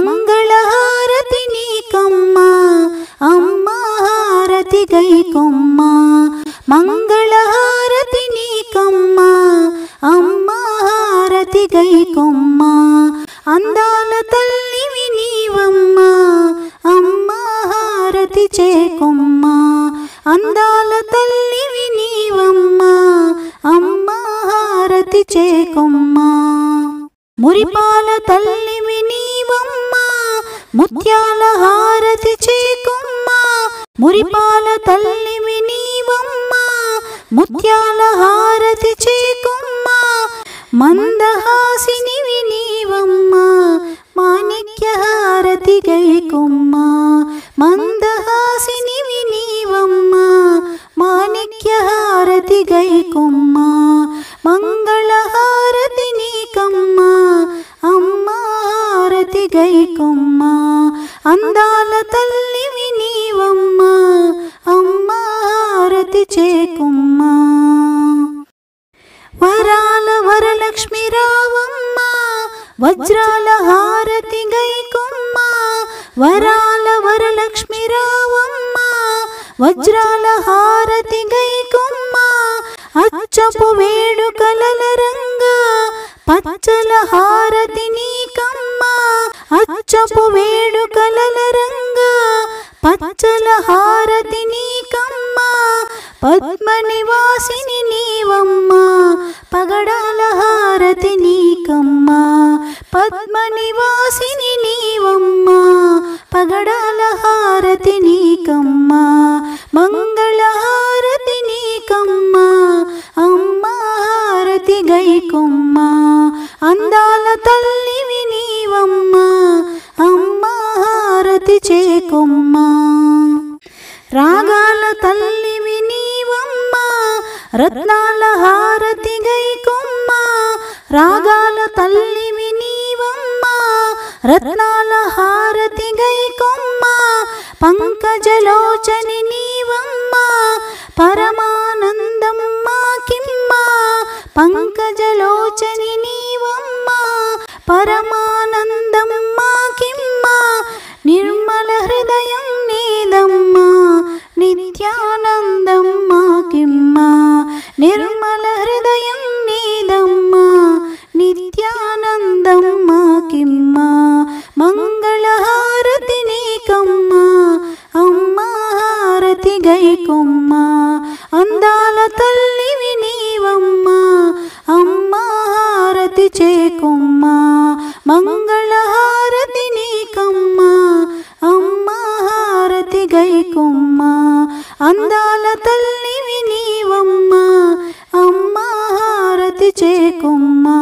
మంగళహారతి నీకమ్మా అమ్మా హారతి గైకొమ్మా మంగళహారతి నీకమ్మా అమ్మా హారతి గైకొమ్మా అందాల తల్లివి నీవమ్మా అమ్మా హారతి చేకొమ్మా అందాల తల్లివి నీవమ్మా అమ్మా హారతి చేకొమ్మా మురిపాల తల్లివి నీవమ్మా ముత్యాల హారతి చేకొమ్మా మురిపాల తల్లివి నీవమ్మా ముత్యాల హారతి చేకొమ్మా మందహాసినివి నీవమ్మా మాణిక్య హారతి గైకొమ్మా మందహాసినివి నీవమ్మా మాణిక్య హారతి గైకొమ్మా మంగళహారతి నీకమ్మా అమ్మా హారతి గైకొమ్మా అందాల తల్లివి నీవమ్మా అమ్మా హారతి చేకొమ్మా వరాల వరలక్ష్మి రావమ్మా వజ్రాల హారతి గైకొమ్మా వరాల వరలక్ష్మి రావమ్మా వజ్రాల హారతి గైకొమ్మా అచ్చపు వేడుకలల రంగా పచ్చల హారతి నీకమ్మా అచ్చపు వేడుకలల రంగా పచ్చల హారతి నీకమ్మా పద్మ నివాసిని నీవమ్మా పగడాల హారతి నీకమ్మా పద్మ నివాసిని నీవమ్మా పగడాల హారతి నీకమ్మా మంగళహారతి నీకమ్మా అమ్మా హారతి గైకొమ్మా అందాల తల్లివి నీవమ్మా అమ్మా హారతి చేకొమ్మా రాగాల తల్లివి నీవమ్మా రత్నాల హారతి గైకొమ్మా రాగాల తల్లివి నీవమ్మా రత్నాల హారతి గైకొమ్మా పంకజలోచని నీవమ్మా పరమానందం మాకిమ్మా పంకజలోచని నీవమ్మా పరమానందం మాకిమ్మా నిర్మల హృదయం నీదమ్మా నిత్యానందం మాకిమ్మా నిర్మల హృదయం నీదమ్మా నిత్యానందం మాకిమ్మా మంగళహారతి నీకమ్మా అమ్మా హారతి గైకొమ్మా అందాల తల్లివి నీవమ్మా అమ్మా హారతి చేకొమ్మా మంగళహారతి నీకమ్మా అమ్మా హారతి గైకొమ్మా అందాల తల్లివి నీవమ్మా అమ్మా హారతి చేకొమ్మా.